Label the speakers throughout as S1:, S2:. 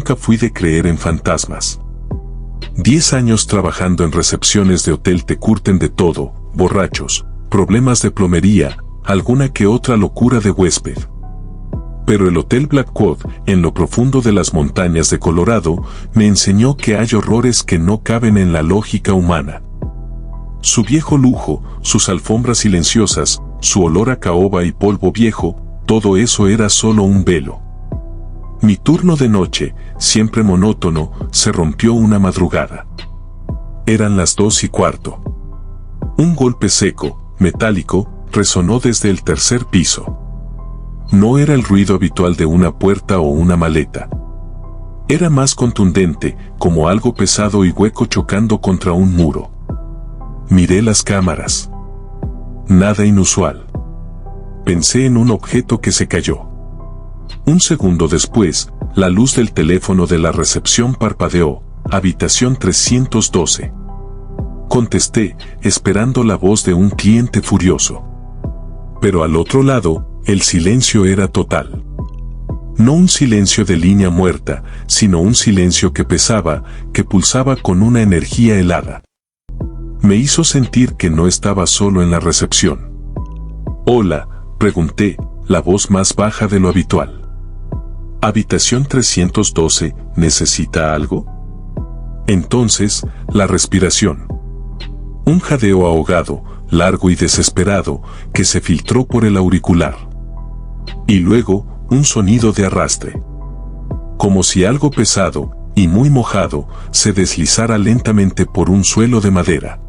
S1: nunca fui de creer en fantasmas. 10 años trabajando en recepciones de hotel te curten de todo, borrachos, problemas de plomería, alguna que otra locura de huésped. Pero el Hotel Blackwood, en lo profundo de las montañas de Colorado, me enseñó que hay horrores que no caben en la lógica humana. Su viejo lujo, sus alfombras silenciosas, su olor a caoba y polvo viejo, todo eso era solo un velo. Mi turno de noche, siempre monótono, se rompió una madrugada. Eran las 2:15. Un golpe seco, metálico, resonó desde el tercer piso. No era el ruido habitual de una puerta o una maleta. Era más contundente, como algo pesado y hueco chocando contra un muro. Miré las cámaras. Nada inusual. Pensé en un objeto que se cayó. Un segundo después, la luz del teléfono de la recepción parpadeó. Habitación 312. Contesté, esperando la voz de un cliente furioso. Pero al otro lado, el silencio era total. No un silencio de línea muerta, sino un silencio que pesaba, que pulsaba con una energía helada. Me hizo sentir que no estaba solo en la recepción. «Hola», pregunté, la voz más baja de lo habitual. «Habitación 312, ¿necesita algo?» Entonces, la respiración. Un jadeo ahogado, largo y desesperado, que se filtró por el auricular. Y luego, un sonido de arrastre. Como si algo pesado, y muy mojado, se deslizara lentamente por un suelo de madera.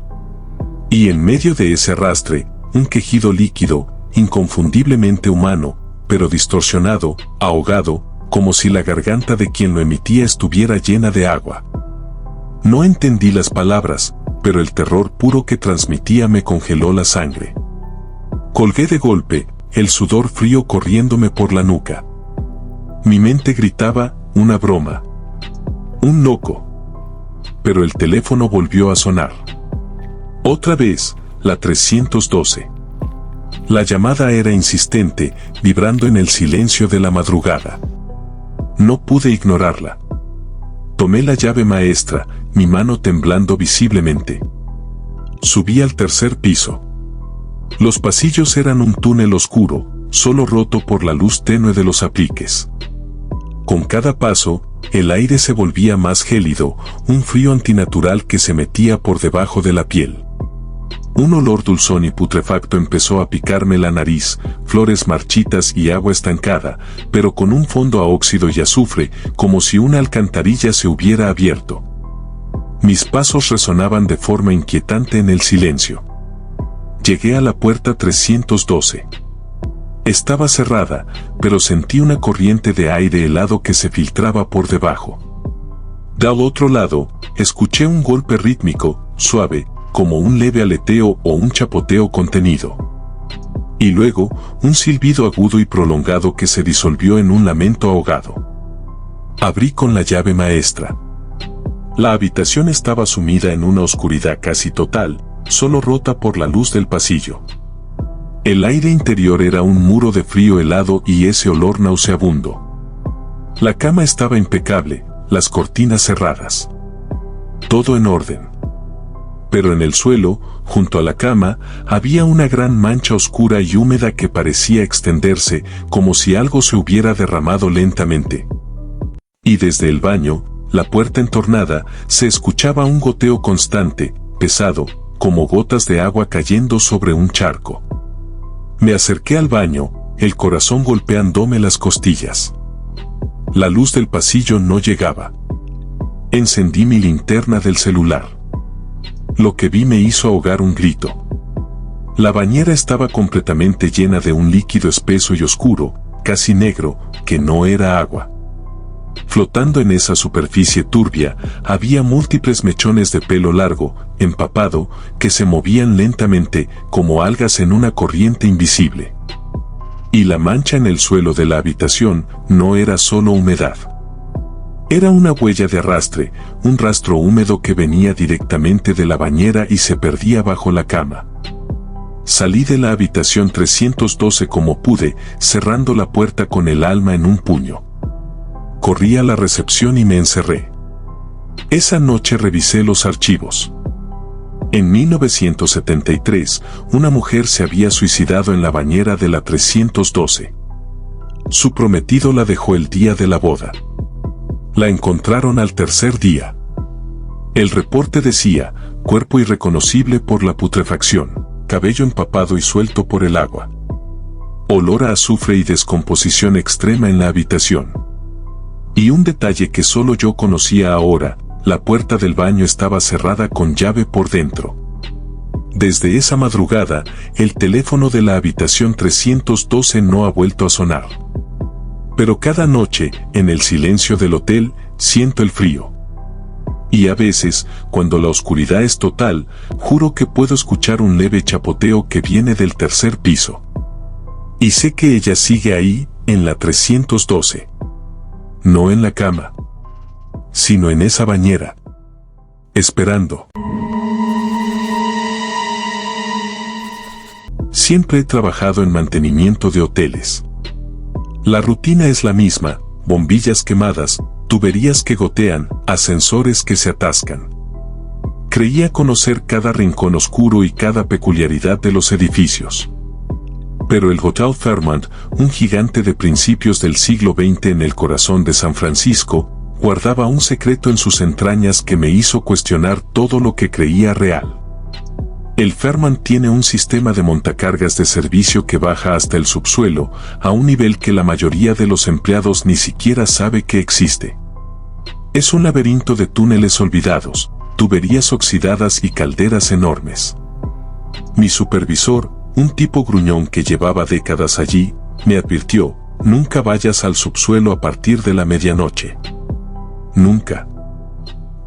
S1: Y en medio de ese arrastre, un quejido líquido, inconfundiblemente humano, pero distorsionado, ahogado, como si la garganta de quien lo emitía estuviera llena de agua. No entendí las palabras, pero el terror puro que transmitía me congeló la sangre. Colgué de golpe, el sudor frío corriéndome por la nuca. Mi mente gritaba, una broma. Un loco. Pero el teléfono volvió a sonar. Otra vez, la 312. La llamada era insistente, vibrando en el silencio de la madrugada. No pude ignorarla. Tomé la llave maestra, mi mano temblando visiblemente. Subí al tercer piso. Los pasillos eran un túnel oscuro, solo roto por la luz tenue de los apliques. Con cada paso, el aire se volvía más gélido, un frío antinatural que se metía por debajo de la piel. Un olor dulzón y putrefacto empezó a picarme la nariz, flores marchitas y agua estancada, pero con un fondo a óxido y azufre, como si una alcantarilla se hubiera abierto. Mis pasos resonaban de forma inquietante en el silencio. Llegué a la puerta 312. Estaba cerrada, pero sentí una corriente de aire helado que se filtraba por debajo. Del otro lado, escuché un golpe rítmico, suave, como un leve aleteo o un chapoteo contenido. Y luego, un silbido agudo y prolongado que se disolvió en un lamento ahogado. Abrí con la llave maestra. La habitación estaba sumida en una oscuridad casi total, solo rota por la luz del pasillo. El aire interior era un muro de frío helado y ese olor nauseabundo. La cama estaba impecable, las cortinas cerradas. Todo en orden. Pero en el suelo, junto a la cama, había una gran mancha oscura y húmeda que parecía extenderse, como si algo se hubiera derramado lentamente. Y desde el baño, la puerta entornada, se escuchaba un goteo constante, pesado, como gotas de agua cayendo sobre un charco. Me acerqué al baño, el corazón golpeándome las costillas. La luz del pasillo no llegaba. Encendí mi linterna del celular. Lo que vi me hizo ahogar un grito. La bañera estaba completamente llena de un líquido espeso y oscuro, casi negro, que no era agua. Flotando en esa superficie turbia, había múltiples mechones de pelo largo, empapado, que se movían lentamente, como algas en una corriente invisible. Y la mancha en el suelo de la habitación no era solo humedad. Era una huella de arrastre, un rastro húmedo que venía directamente de la bañera y se perdía bajo la cama. Salí de la habitación 312 como pude, cerrando la puerta con el alma en un puño. Corrí a la recepción y me encerré. Esa noche revisé los archivos. En 1973, una mujer se había suicidado en la bañera de la 312. Su prometido la dejó el día de la boda. La encontraron al tercer día. El reporte decía, cuerpo irreconocible por la putrefacción, cabello empapado y suelto por el agua. Olor a azufre y descomposición extrema en la habitación. Y un detalle que solo yo conocía ahora, la puerta del baño estaba cerrada con llave por dentro. Desde esa madrugada, el teléfono de la habitación 312 no ha vuelto a sonar. Pero cada noche, en el silencio del hotel, siento el frío. Y a veces, cuando la oscuridad es total, juro que puedo escuchar un leve chapoteo que viene del tercer piso. Y sé que ella sigue ahí, en la 312. No en la cama, sino en esa bañera, esperando. Siempre he trabajado en mantenimiento de hoteles. La rutina es la misma, bombillas quemadas, tuberías que gotean, ascensores que se atascan. Creía conocer cada rincón oscuro y cada peculiaridad de los edificios. Pero el Hotel Fairmont, un gigante de principios del siglo XX en el corazón de San Francisco, guardaba un secreto en sus entrañas que me hizo cuestionar todo lo que creía real. El Fairmont tiene un sistema de montacargas de servicio que baja hasta el subsuelo, a un nivel que la mayoría de los empleados ni siquiera sabe que existe. Es un laberinto de túneles olvidados, tuberías oxidadas y calderas enormes. Mi supervisor, un tipo gruñón que llevaba décadas allí, me advirtió, nunca vayas al subsuelo a partir de la medianoche. Nunca.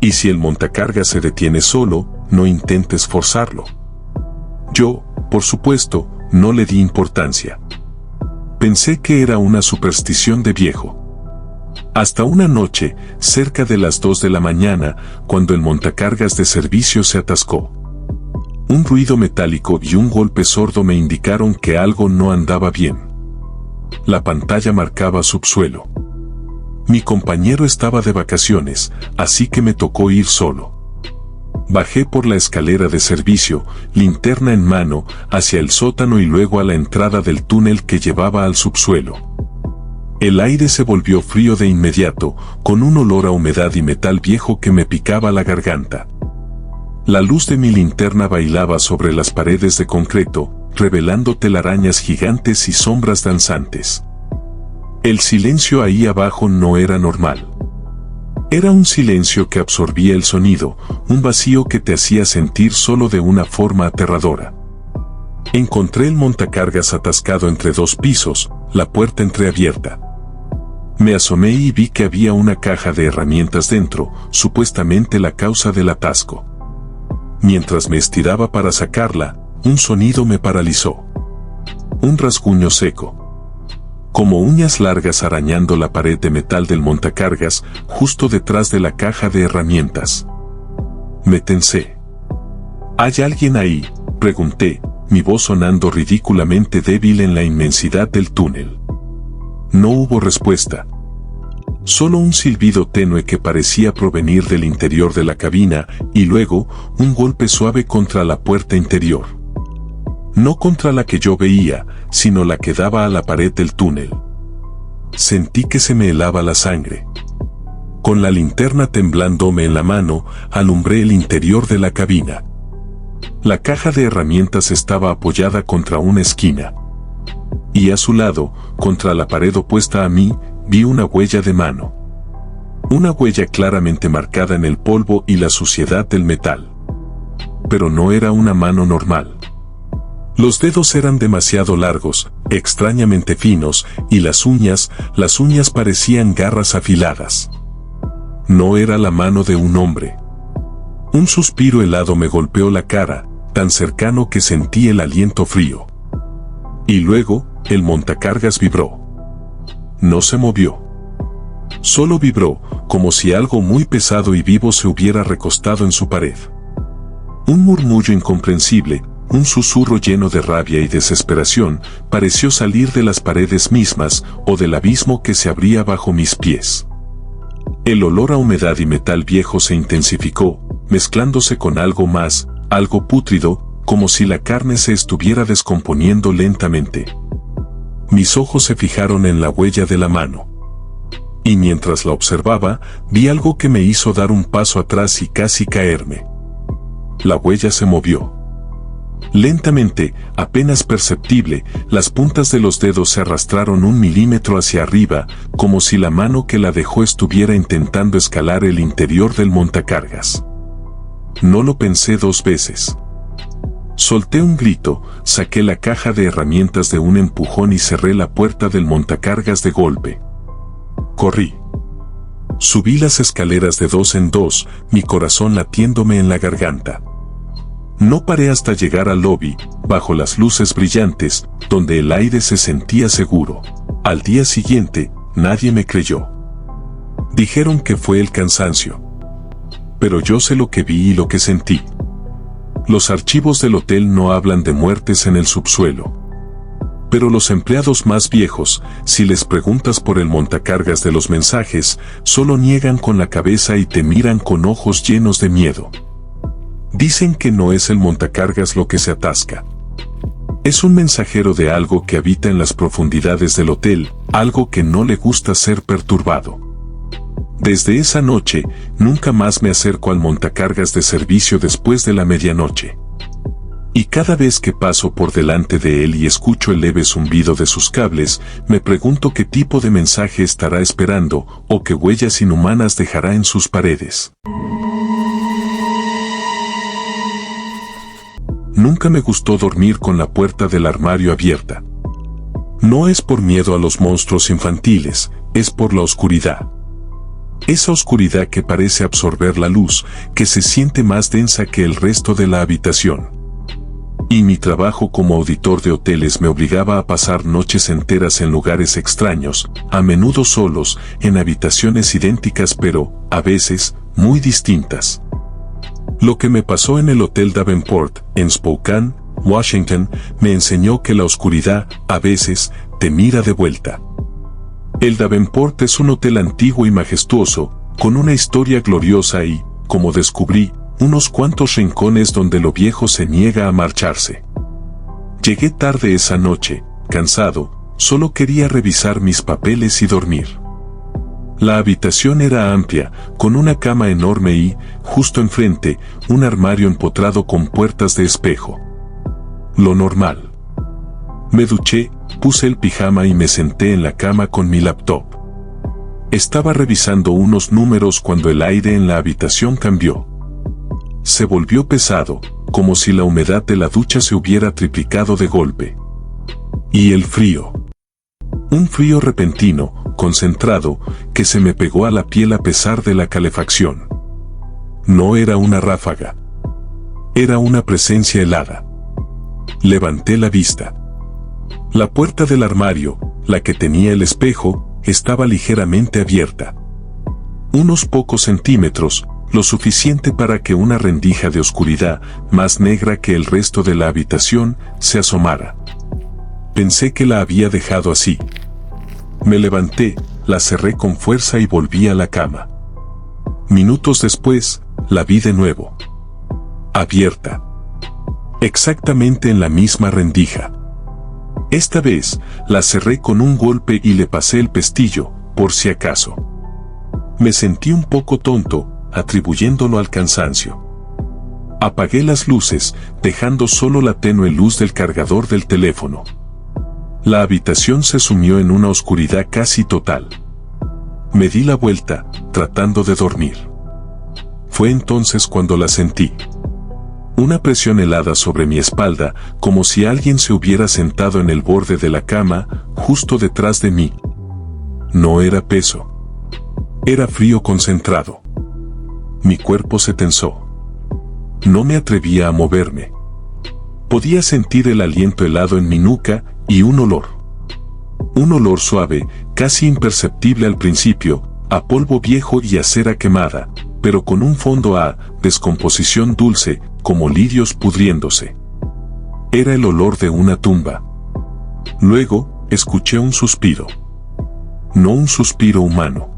S1: Y si el montacargas se detiene solo, no intentes forzarlo. Yo, por supuesto, no le di importancia. Pensé que era una superstición de viejo. Hasta una noche, cerca de las 2 de la mañana, cuando el montacargas de servicio se atascó. Un ruido metálico y un golpe sordo me indicaron que algo no andaba bien. La pantalla marcaba subsuelo. Mi compañero estaba de vacaciones, así que me tocó ir solo. Bajé por la escalera de servicio, linterna en mano, hacia el sótano y luego a la entrada del túnel que llevaba al subsuelo. El aire se volvió frío de inmediato, con un olor a humedad y metal viejo que me picaba la garganta. La luz de mi linterna bailaba sobre las paredes de concreto, revelando telarañas gigantes y sombras danzantes. El silencio ahí abajo no era normal. Era un silencio que absorbía el sonido, un vacío que te hacía sentir solo de una forma aterradora. Encontré el montacargas atascado entre 2 pisos, la puerta entreabierta. Me asomé y vi que había una caja de herramientas dentro, supuestamente la causa del atasco. Mientras me estiraba para sacarla, un sonido me paralizó. Un rasguño seco. Como uñas largas arañando la pared de metal del montacargas, justo detrás de la caja de herramientas. Me tensé. ¿Hay alguien ahí?, pregunté, mi voz sonando ridículamente débil en la inmensidad del túnel. No hubo respuesta. Solo un silbido tenue que parecía provenir del interior de la cabina, y luego, un golpe suave contra la puerta interior. No contra la que yo veía, sino la que daba a la pared del túnel. Sentí que se me helaba la sangre. Con la linterna temblándome en la mano, alumbré el interior de la cabina. La caja de herramientas estaba apoyada contra una esquina. Y a su lado, contra la pared opuesta a mí, vi una huella de mano. Una huella claramente marcada en el polvo y la suciedad del metal. Pero no era una mano normal. Los dedos eran demasiado largos, extrañamente finos, y las uñas parecían garras afiladas. No era la mano de un hombre. Un suspiro helado me golpeó la cara, tan cercano que sentí el aliento frío. Y luego, el montacargas vibró. No se movió. Solo vibró, como si algo muy pesado y vivo se hubiera recostado en su pared. Un murmullo incomprensible, un susurro lleno de rabia y desesperación, pareció salir de las paredes mismas, o del abismo que se abría bajo mis pies. El olor a humedad y metal viejo se intensificó, mezclándose con algo más, algo pútrido, como si la carne se estuviera descomponiendo lentamente. Mis ojos se fijaron en la huella de la mano. Y mientras la observaba, vi algo que me hizo dar un paso atrás y casi caerme. La huella se movió. Lentamente, apenas perceptible, las puntas de los dedos se arrastraron 1 milímetro hacia arriba, como si la mano que la dejó estuviera intentando escalar el interior del montacargas. No lo pensé 2 veces. Solté un grito, saqué la caja de herramientas de un empujón y cerré la puerta del montacargas de golpe. Corrí. Subí las escaleras de 2 en 2, mi corazón latiéndome en la garganta. No paré hasta llegar al lobby, bajo las luces brillantes, donde el aire se sentía seguro. Al día siguiente, nadie me creyó. Dijeron que fue el cansancio. Pero yo sé lo que vi y lo que sentí. Los archivos del hotel no hablan de muertes en el subsuelo. Pero los empleados más viejos, si les preguntas por el montacargas de los mensajes, solo niegan con la cabeza y te miran con ojos llenos de miedo. Dicen que no es el montacargas lo que se atasca. Es un mensajero de algo que habita en las profundidades del hotel, algo que no le gusta ser perturbado. Desde esa noche, nunca más me acerco al montacargas de servicio después de la medianoche. Y cada vez que paso por delante de él y escucho el leve zumbido de sus cables, me pregunto qué tipo de mensaje estará esperando o qué huellas inhumanas dejará en sus paredes. Nunca me gustó dormir con la puerta del armario abierta. No es por miedo a los monstruos infantiles, es por la oscuridad. Esa oscuridad que parece absorber la luz, que se siente más densa que el resto de la habitación. Y mi trabajo como auditor de hoteles me obligaba a pasar noches enteras en lugares extraños, a menudo solos, en habitaciones idénticas pero, a veces, muy distintas. Lo que me pasó en el Hotel Davenport, en Spokane, Washington, me enseñó que la oscuridad, a veces, te mira de vuelta. El Davenport es un hotel antiguo y majestuoso, con una historia gloriosa y, como descubrí, unos cuantos rincones donde lo viejo se niega a marcharse. Llegué tarde esa noche, cansado, solo quería revisar mis papeles y dormir. La habitación era amplia, con una cama enorme y, justo enfrente, un armario empotrado con puertas de espejo. Lo normal. Me duché, puse el pijama y me senté en la cama con mi laptop. Estaba revisando unos números cuando el aire en la habitación cambió. Se volvió pesado, como si la humedad de la ducha se hubiera triplicado de golpe. Y el frío. Un frío repentino, concentrado, que se me pegó a la piel a pesar de la calefacción. No era una ráfaga. Era una presencia helada. Levanté la vista. La puerta del armario, la que tenía el espejo, estaba ligeramente abierta. Unos pocos centímetros, lo suficiente para que una rendija de oscuridad, más negra que el resto de la habitación, se asomara. Pensé que la había dejado así. Me levanté, la cerré con fuerza y volví a la cama. Minutos después, la vi de nuevo. Abierta. Exactamente en la misma rendija. Esta vez, la cerré con un golpe y le pasé el pestillo, por si acaso. Me sentí un poco tonto, atribuyéndolo al cansancio. Apagué las luces, dejando solo la tenue luz del cargador del teléfono. La habitación se sumió en una oscuridad casi total. Me di la vuelta, tratando de dormir. Fue entonces cuando la sentí. Una presión helada sobre mi espalda, como si alguien se hubiera sentado en el borde de la cama, justo detrás de mí. No era peso. Era frío concentrado. Mi cuerpo se tensó. No me atrevía a moverme. Podía sentir el aliento helado en mi nuca y un olor. Un olor suave, casi imperceptible al principio, a polvo viejo y a cera quemada, pero con un fondo a descomposición dulce, como lirios pudriéndose. Era el olor de una tumba. Luego, escuché un suspiro. No un suspiro humano.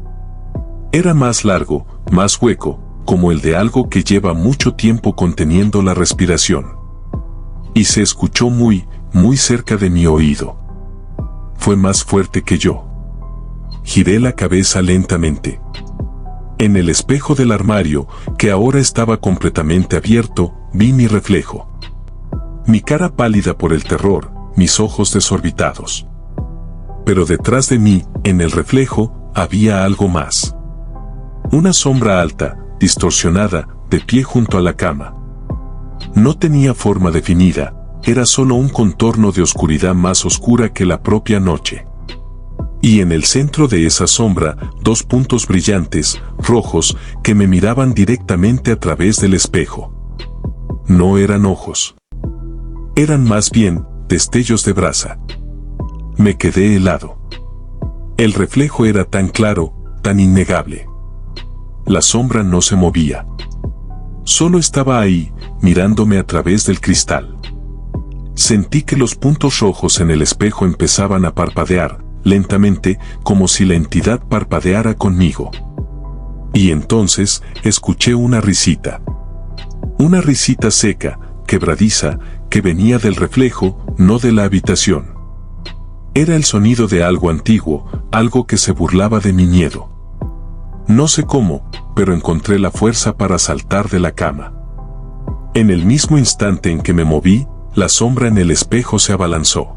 S1: Era más largo, más hueco, como el de algo que lleva mucho tiempo conteniendo la respiración. Y se escuchó muy, muy cerca de mi oído. Fue más fuerte que yo. Giré la cabeza lentamente. En el espejo del armario, que ahora estaba completamente abierto, vi mi reflejo. Mi cara pálida por el terror, mis ojos desorbitados. Pero detrás de mí, en el reflejo, había algo más. Una sombra alta, distorsionada, de pie junto a la cama. No tenía forma definida, era solo un contorno de oscuridad más oscura que la propia noche. Y en el centro de esa sombra, dos puntos brillantes, rojos, que me miraban directamente a través del espejo. No eran ojos. Eran más bien destellos de brasa. Me quedé helado. El reflejo era tan claro, tan innegable. La sombra no se movía. Solo estaba ahí, mirándome a través del cristal. Sentí que los puntos rojos en el espejo empezaban a parpadear, lentamente, como si la entidad parpadeara conmigo. Y entonces, escuché una risita. Una risita seca, quebradiza, que venía del reflejo, no de la habitación. Era el sonido de algo antiguo, algo que se burlaba de mi miedo. No sé cómo, pero encontré la fuerza para saltar de la cama. En el mismo instante en que me moví, la sombra en el espejo se abalanzó.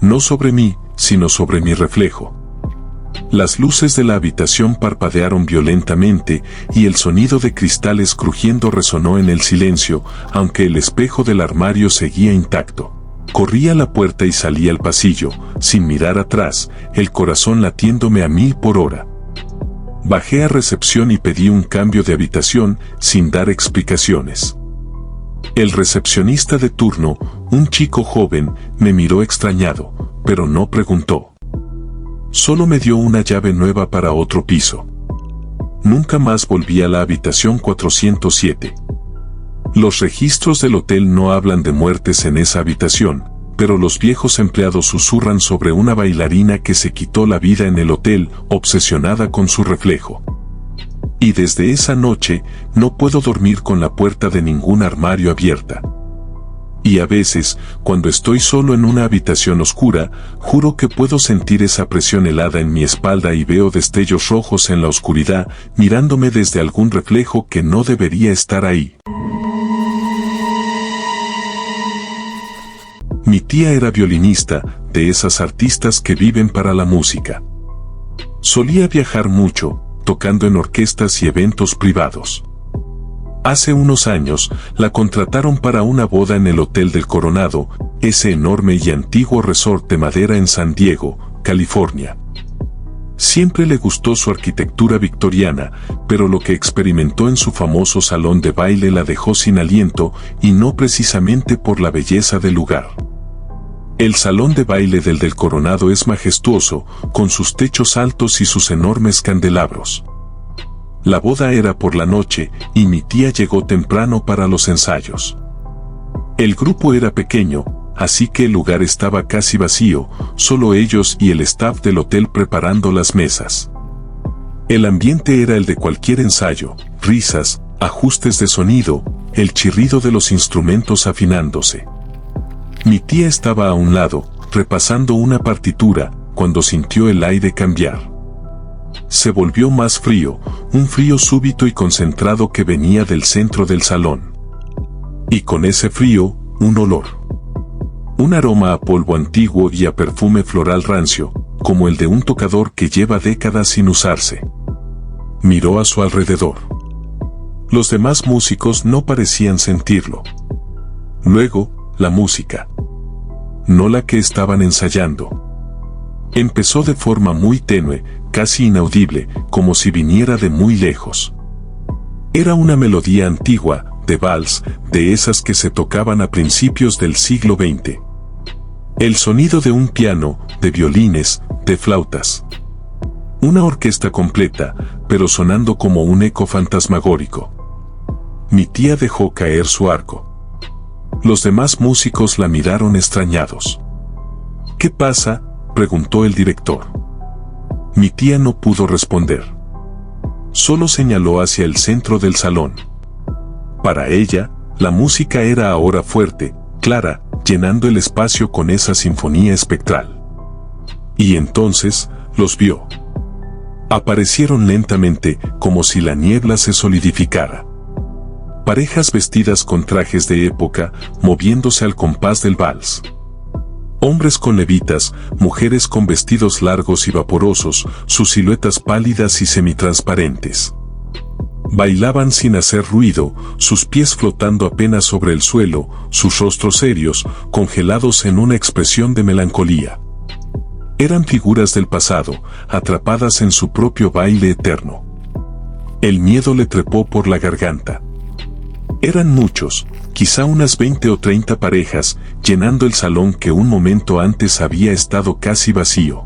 S1: No sobre mí, sino sobre mi reflejo. Las luces de la habitación parpadearon violentamente y el sonido de cristales crujiendo resonó en el silencio, aunque el espejo del armario seguía intacto. Corrí a la puerta y salí al pasillo, sin mirar atrás, el corazón latiéndome a 1000 por hora. Bajé a recepción y pedí un cambio de habitación, sin dar explicaciones. El recepcionista de turno, un chico joven, me miró extrañado, pero no preguntó. Solo me dio una llave nueva para otro piso. Nunca más volví a la habitación 407. Los registros del hotel no hablan de muertes en esa habitación, pero los viejos empleados susurran sobre una bailarina que se quitó la vida en el hotel, obsesionada con su reflejo. Y desde esa noche, no puedo dormir con la puerta de ningún armario abierta. Y a veces, cuando estoy solo en una habitación oscura, juro que puedo sentir esa presión helada en mi espalda y veo destellos rojos en la oscuridad, mirándome desde algún reflejo que no debería estar ahí. Mi tía era violinista, de esas artistas que viven para la música. Solía viajar mucho, tocando en orquestas y eventos privados. Hace unos años, la contrataron para una boda en el Hotel del Coronado, ese enorme y antiguo resort de madera en San Diego, California. Siempre le gustó su arquitectura victoriana, pero lo que experimentó en su famoso salón de baile la dejó sin aliento, y no precisamente por la belleza del lugar. El salón de baile del Coronado es majestuoso, con sus techos altos y sus enormes candelabros. La boda era por la noche, y mi tía llegó temprano para los ensayos. El grupo era pequeño, así que el lugar estaba casi vacío, solo ellos y el staff del hotel preparando las mesas. El ambiente era el de cualquier ensayo, risas, ajustes de sonido, el chirrido de los instrumentos afinándose. Mi tía estaba a un lado, repasando una partitura, cuando sintió el aire cambiar. Se volvió más frío, un frío súbito y concentrado que venía del centro del salón. Y con ese frío, un olor. Un aroma a polvo antiguo y a perfume floral rancio, como el de un tocador que lleva décadas sin usarse. Miró a su alrededor. Los demás músicos no parecían sentirlo. Luego, la música. No la que estaban ensayando. Empezó de forma muy tenue, casi inaudible, como si viniera de muy lejos. Era una melodía antigua, de vals, de esas que se tocaban a principios del siglo XX. El sonido de un piano, de violines, de flautas. Una orquesta completa, pero sonando como un eco fantasmagórico. Mi tía dejó caer su arco. Los demás músicos la miraron extrañados. ¿Qué pasa?, preguntó el director. Mi tía no pudo responder. Solo señaló hacia el centro del salón. Para ella, la música era ahora fuerte, clara, llenando el espacio con esa sinfonía espectral. Y entonces, los vio. Aparecieron lentamente, como si la niebla se solidificara. Parejas vestidas con trajes de época, moviéndose al compás del vals. Hombres con levitas, mujeres con vestidos largos y vaporosos, sus siluetas pálidas y semitransparentes. Bailaban sin hacer ruido, sus pies flotando apenas sobre el suelo, sus rostros serios, congelados en una expresión de melancolía. Eran figuras del pasado, atrapadas en su propio baile eterno. El miedo le trepó por la garganta. Eran muchos, quizá unas 20 o 30 parejas, llenando el salón que un momento antes había estado casi vacío.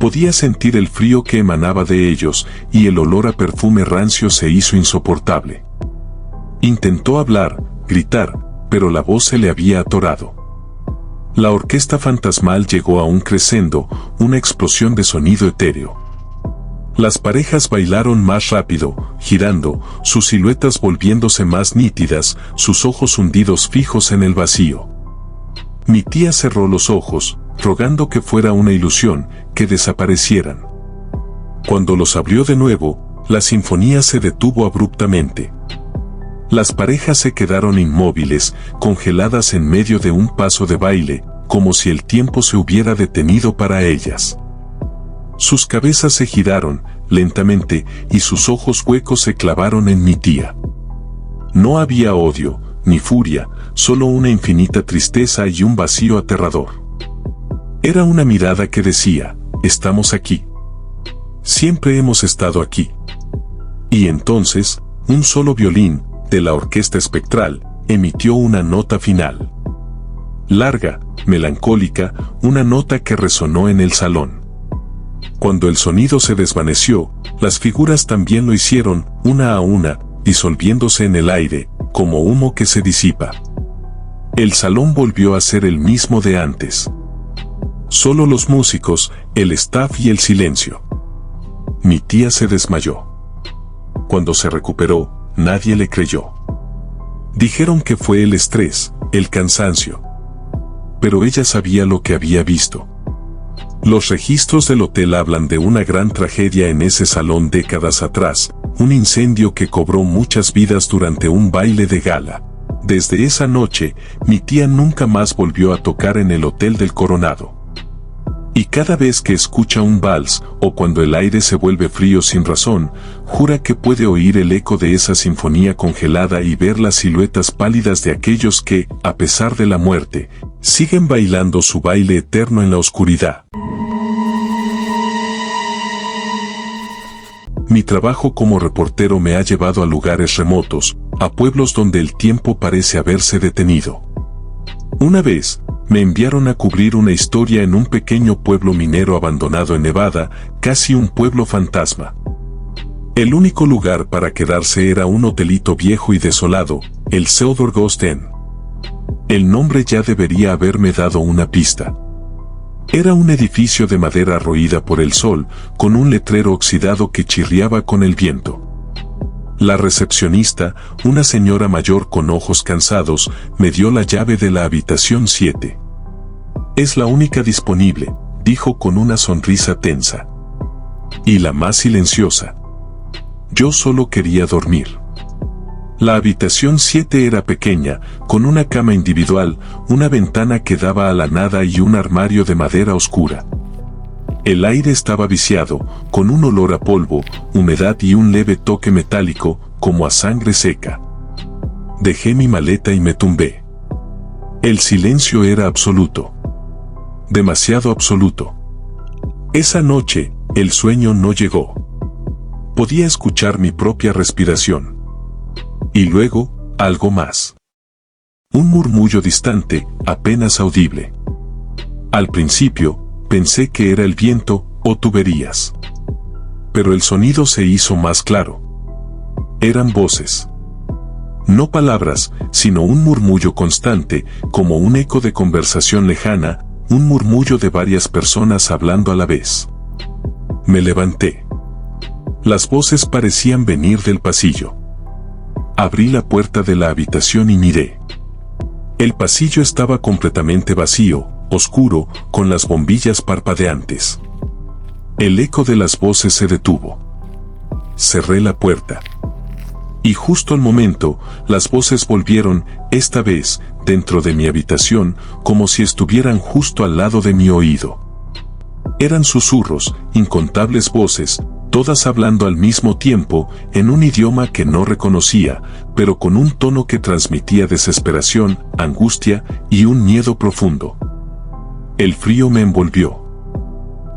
S1: Podía sentir el frío que emanaba de ellos, y el olor a perfume rancio se hizo insoportable. Intentó hablar, gritar, pero la voz se le había atorado. La orquesta fantasmal llegó a un crescendo, una explosión de sonido etéreo. Las parejas bailaron más rápido, girando, sus siluetas volviéndose más nítidas, sus ojos hundidos fijos en el vacío. Mi tía cerró los ojos, rogando que fuera una ilusión, que desaparecieran. Cuando los abrió de nuevo, la sinfonía se detuvo abruptamente. Las parejas se quedaron inmóviles, congeladas en medio de un paso de baile, como si el tiempo se hubiera detenido para ellas. Sus cabezas se giraron, lentamente, y sus ojos huecos se clavaron en mi tía. No había odio, ni furia, solo una infinita tristeza y un vacío aterrador. Era una mirada que decía, estamos aquí. Siempre hemos estado aquí. Y entonces, un solo violín, de la orquesta espectral, emitió una nota final. Larga, melancólica, una nota que resonó en el salón. Cuando el sonido se desvaneció, las figuras también lo hicieron, una a una, disolviéndose en el aire, como humo que se disipa. El salón volvió a ser el mismo de antes. Solo los músicos, el staff y el silencio. Mi tía se desmayó. Cuando se recuperó, nadie le creyó. Dijeron que fue el estrés, el cansancio. Pero ella sabía lo que había visto. Los registros del hotel hablan de una gran tragedia en ese salón décadas atrás, un incendio que cobró muchas vidas durante un baile de gala. Desde esa noche, mi tía nunca más volvió a tocar en el Hotel del Coronado. Y cada vez que escucha un vals, o cuando el aire se vuelve frío sin razón, jura que puede oír el eco de esa sinfonía congelada y ver las siluetas pálidas de aquellos que, a pesar de la muerte, siguen bailando su baile eterno en la oscuridad. Mi trabajo como reportero me ha llevado a lugares remotos, a pueblos donde el tiempo parece haberse detenido. Una vez, me enviaron a cubrir una historia en un pequeño pueblo minero abandonado en Nevada, casi un pueblo fantasma. El único lugar para quedarse era un hotelito viejo y desolado, el Theodore Ghost Inn. El nombre ya debería haberme dado una pista. Era un edificio de madera roída por el sol, con un letrero oxidado que chirriaba con el viento. La recepcionista, una señora mayor con ojos cansados, me dio la llave de la habitación 7. Es la única disponible, dijo con una sonrisa tensa. Y la más silenciosa. Yo solo quería dormir. La habitación 7 era pequeña, con una cama individual, una ventana que daba a la nada y un armario de madera oscura. El aire estaba viciado, con un olor a polvo, humedad y un leve toque metálico, como a sangre seca. Dejé mi maleta y me tumbé. El silencio era absoluto. Demasiado absoluto. Esa noche, el sueño no llegó. Podía escuchar mi propia respiración. Y luego, algo más. Un murmullo distante, apenas audible. Al principio, pensé que era el viento, o tuberías. Pero el sonido se hizo más claro. Eran voces. No palabras, sino un murmullo constante, como un eco de conversación lejana, un murmullo de varias personas hablando a la vez. Me levanté. Las voces parecían venir del pasillo. Abrí la puerta de la habitación y miré. El pasillo estaba completamente vacío, oscuro, con las bombillas parpadeantes. El eco de las voces se detuvo. Cerré la puerta. Y justo al momento, las voces volvieron, esta vez, dentro de mi habitación, como si estuvieran justo al lado de mi oído. Eran susurros, incontables voces, todas hablando al mismo tiempo, en un idioma que no reconocía, pero con un tono que transmitía desesperación, angustia y un miedo profundo. El frío me envolvió.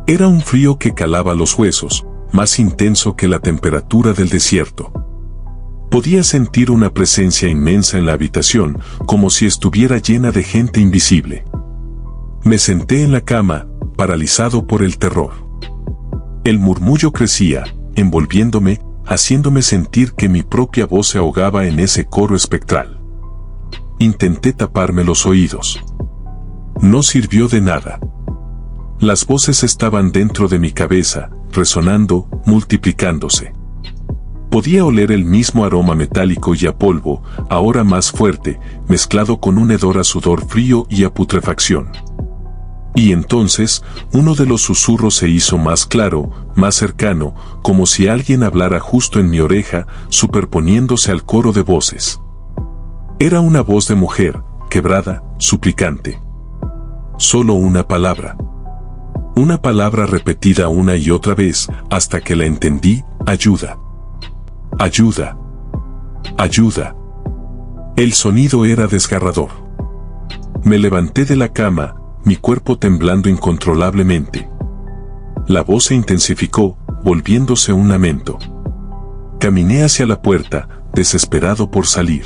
S1: Era un frío que calaba los huesos, más intenso que la temperatura del desierto. Podía sentir una presencia inmensa en la habitación, como si estuviera llena de gente invisible. Me senté en la cama, paralizado por el terror. El murmullo crecía, envolviéndome, haciéndome sentir que mi propia voz se ahogaba en ese coro espectral. Intenté taparme los oídos. No sirvió de nada. Las voces estaban dentro de mi cabeza, resonando, multiplicándose. Podía oler el mismo aroma metálico y a polvo, ahora más fuerte, mezclado con un hedor a sudor frío y a putrefacción. Y entonces, uno de los susurros se hizo más claro, más cercano, como si alguien hablara justo en mi oreja, superponiéndose al coro de voces. Era una voz de mujer, quebrada, suplicante. Solo una palabra. Una palabra repetida una y otra vez, hasta que la entendí: ayuda. Ayuda. Ayuda. El sonido era desgarrador. Me levanté de la cama, mi cuerpo temblando incontrolablemente. La voz se intensificó, volviéndose un lamento. Caminé hacia la puerta, desesperado por salir.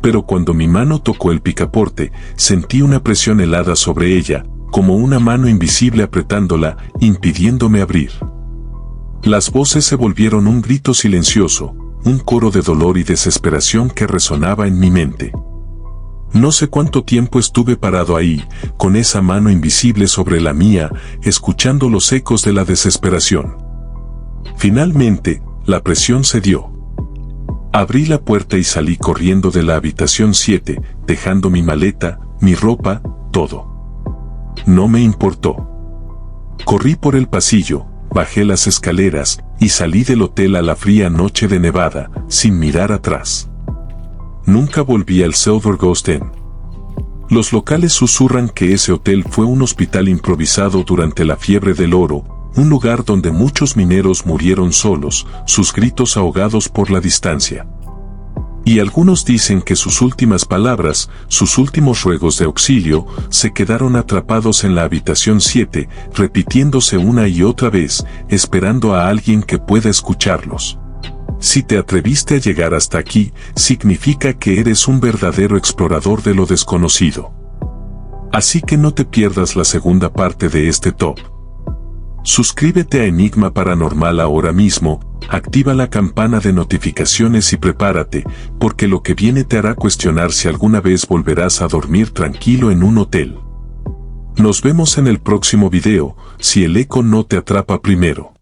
S1: Pero cuando mi mano tocó el picaporte, sentí una presión helada sobre ella, como una mano invisible apretándola, impidiéndome abrir. Las voces se volvieron un grito silencioso, un coro de dolor y desesperación que resonaba en mi mente. No sé cuánto tiempo estuve parado ahí, con esa mano invisible sobre la mía, escuchando los ecos de la desesperación. Finalmente, la presión cedió. Abrí la puerta y salí corriendo de la habitación 7, dejando mi maleta, mi ropa, todo. No me importó. Corrí por el pasillo, bajé las escaleras, y salí del hotel a la fría noche de Nevada, sin mirar atrás. Nunca volví al Silver Ghost Inn. Los locales susurran que ese hotel fue un hospital improvisado durante la fiebre del oro, un lugar donde muchos mineros murieron solos, sus gritos ahogados por la distancia. Y algunos dicen que sus últimas palabras, sus últimos ruegos de auxilio, se quedaron atrapados en la habitación 7, repitiéndose una y otra vez, esperando a alguien que pueda escucharlos. Si te atreviste a llegar hasta aquí, significa que eres un verdadero explorador de lo desconocido. Así que no te pierdas la segunda parte de este top. Suscríbete a Enigma Paranormal ahora mismo, activa la campana de notificaciones y prepárate, porque lo que viene te hará cuestionar si alguna vez volverás a dormir tranquilo en un hotel. Nos vemos en el próximo video, si el eco no te atrapa primero.